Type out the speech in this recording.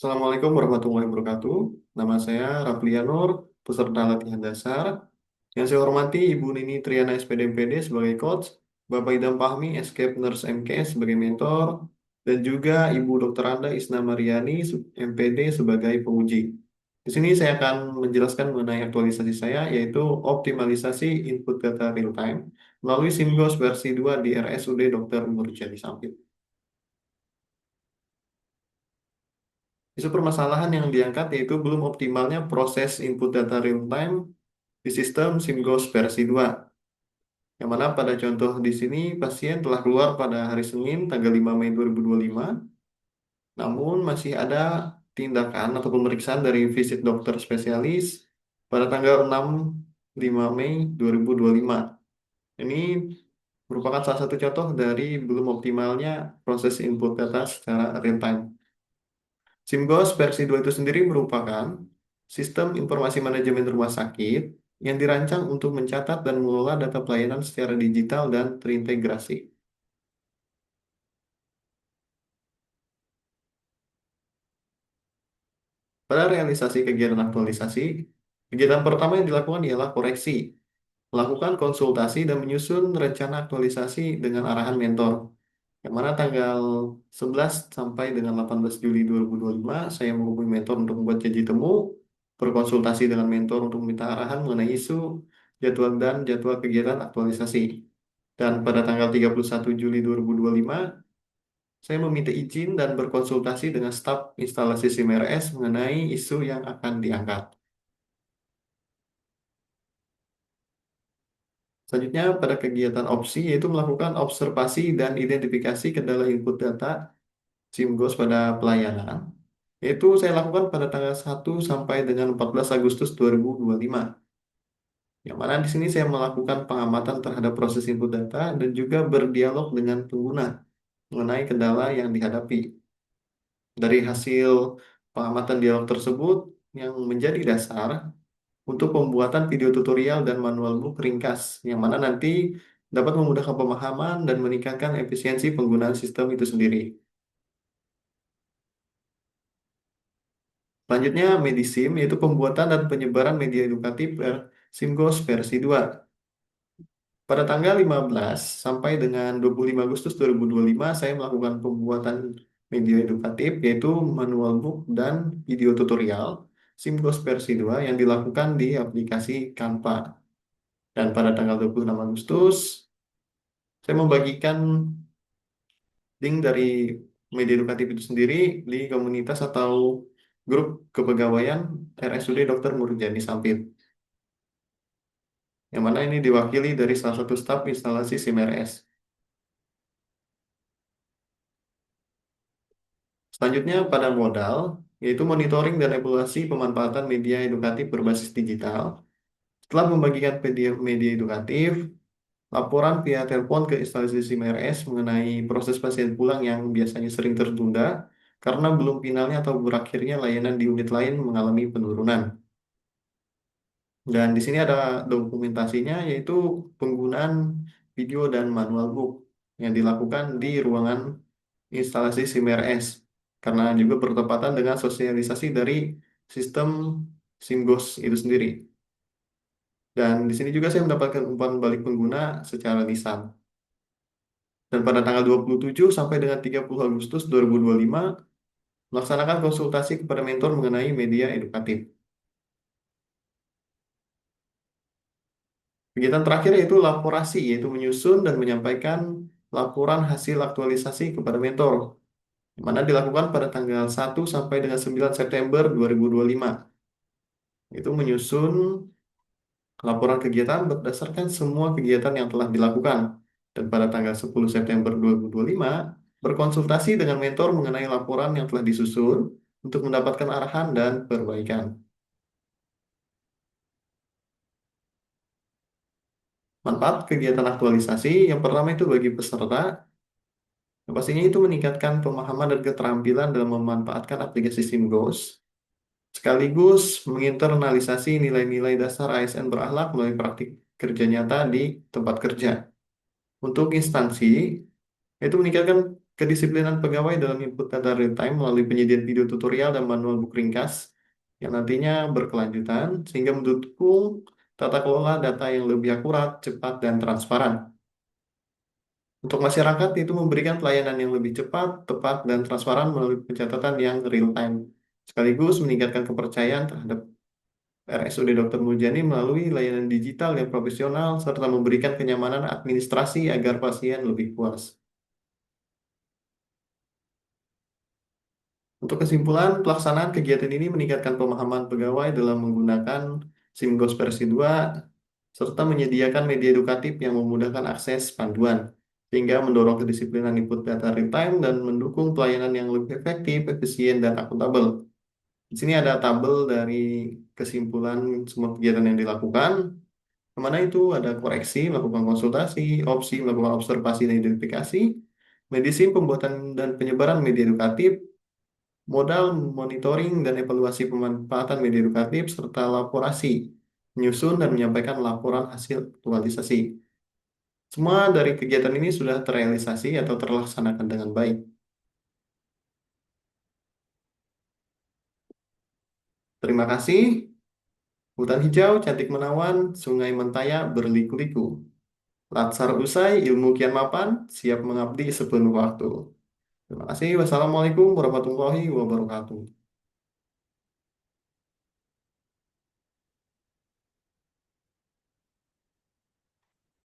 Assalamualaikum warahmatullahi wabarakatuh. Nama saya Raflianur, peserta latihan dasar. Yang saya hormati Ibu Nini Triana SPD MPD sebagai coach, Bapak Idam Fahmi Escape Nurse MKS sebagai mentor, dan juga Ibu Dr. Anda Isna Mariani MPD sebagai penguji. Di sini saya akan menjelaskan mengenai aktualisasi saya, yaitu optimalisasi input data real time melalui SIMGOS versi 2 di RSUD Dr. Murjani Sampit. Isu permasalahan yang diangkat yaitu belum optimalnya proses input data real time di sistem SIMGOS versi 2. Yang mana pada contoh di sini pasien telah keluar pada hari Senin tanggal 5 Mei 2025, namun masih ada tindakan atau pemeriksaan dari visit dokter spesialis pada tanggal 5 Mei 2025. Ini merupakan salah satu contoh dari belum optimalnya proses input data secara real time. SIMGOS versi 2 itu sendiri merupakan sistem informasi manajemen rumah sakit yang dirancang untuk mencatat dan mengelola data pelayanan secara digital dan terintegrasi. Pada realisasi kegiatan aktualisasi, kegiatan pertama yang dilakukan ialah koreksi, melakukan konsultasi dan menyusun rencana aktualisasi dengan arahan mentor. Yang mana tanggal 11 sampai dengan 18 Juli 2025, saya menghubungi mentor untuk membuat janji temu, berkonsultasi dengan mentor untuk meminta arahan mengenai isu, jadwal dan jadwal kegiatan aktualisasi. Dan pada tanggal 31 Juli 2025, saya meminta izin dan berkonsultasi dengan staf instalasi SIM-RS mengenai isu yang akan diangkat. Selanjutnya, pada kegiatan opsi, yaitu melakukan observasi dan identifikasi kendala input data SIMGOS pada pelayanan. Yaitu saya lakukan pada tanggal 1 sampai dengan 14 Agustus 2025. Yang mana di sini saya melakukan pengamatan terhadap proses input data dan juga berdialog dengan pengguna mengenai kendala yang dihadapi. Dari hasil pengamatan dialog tersebut yang menjadi dasar untuk pembuatan video tutorial dan manual book ringkas, yang mana nanti dapat memudahkan pemahaman dan meningkatkan efisiensi penggunaan sistem itu sendiri. Selanjutnya, Medisim, yaitu pembuatan dan penyebaran media edukatif SIMGOS versi 2. Pada tanggal 15 sampai dengan 25 Agustus 2025, saya melakukan pembuatan media edukatif, yaitu manual book dan video tutorial SIMGOS versi 2 yang dilakukan di aplikasi Canva. Dan pada tanggal 26 Agustus, saya membagikan link dari media edukatif itu sendiri di komunitas atau grup kepegawaian RSUD Dr. Murjani Sampit, yang mana ini diwakili dari salah satu staf instalasi SIM-RS. Selanjutnya pada modal, yaitu monitoring dan evaluasi pemanfaatan media edukatif berbasis digital. Setelah membagikan media edukatif, laporan via telepon ke instalasi SIM-RS mengenai proses pasien pulang yang biasanya sering tertunda karena belum finalnya atau berakhirnya layanan di unit lain mengalami penurunan. Dan di sini ada dokumentasinya, yaitu penggunaan video dan manual book yang dilakukan di ruangan instalasi SIM-RS, karena juga bertepatan dengan sosialisasi dari sistem SIMGOS itu sendiri. Dan di sini juga saya mendapatkan umpan balik pengguna secara lisan. Dan pada tanggal 27 sampai dengan 30 Agustus 2025, melaksanakan konsultasi kepada mentor mengenai media edukatif. Kegiatan terakhir yaitu laporasi, yaitu menyusun dan menyampaikan laporan hasil aktualisasi kepada mentor, yang mana dilakukan pada tanggal 1 sampai dengan 9 September 2025. Itu menyusun laporan kegiatan berdasarkan semua kegiatan yang telah dilakukan. Dan pada tanggal 10 September 2025, berkonsultasi dengan mentor mengenai laporan yang telah disusun untuk mendapatkan arahan dan perbaikan. Manfaat kegiatan aktualisasi yang pertama itu bagi peserta, yang pastinya itu meningkatkan pemahaman dan keterampilan dalam memanfaatkan aplikasi SIMGOS, sekaligus menginternalisasi nilai-nilai dasar ASN berakhlak melalui praktik kerja nyata di tempat kerja. Untuk instansi, itu meningkatkan Kedisiplinan pegawai dalam input data real time melalui penyediaan video tutorial dan manual book ringkas yang nantinya berkelanjutan sehingga mendukung tata kelola data yang lebih akurat, cepat, dan transparan. Untuk masyarakat itu memberikan pelayanan yang lebih cepat, tepat, dan transparan melalui pencatatan yang real time, sekaligus meningkatkan kepercayaan terhadap RSUD Dr. Mujani melalui layanan digital yang profesional serta memberikan kenyamanan administrasi agar pasien lebih puas. Untuk kesimpulan, pelaksanaan kegiatan ini meningkatkan pemahaman pegawai dalam menggunakan SIMGOS versi 2 serta menyediakan media edukatif yang memudahkan akses panduan, sehingga mendorong kedisiplinan input data real time dan mendukung pelayanan yang lebih efektif, efisien, dan akuntabel. Di sini ada tabel dari kesimpulan semua kegiatan yang dilakukan, kemana itu ada koreksi, melakukan konsultasi, opsi, melakukan observasi dan identifikasi, medicine, pembuatan dan penyebaran media edukatif, modal monitoring dan evaluasi pemanfaatan media edukatif, serta laporasi, menyusun dan menyampaikan laporan hasil aktualisasi. Semua dari kegiatan ini sudah terrealisasi atau terlaksanakan dengan baik. Terima kasih. Hutan hijau, cantik menawan, sungai mentaya berliku-liku. Latsar usai, ilmu kian mapan, siap mengabdi sepenuh waktu. Terima kasih. Wassalamualaikum warahmatullahi wabarakatuh.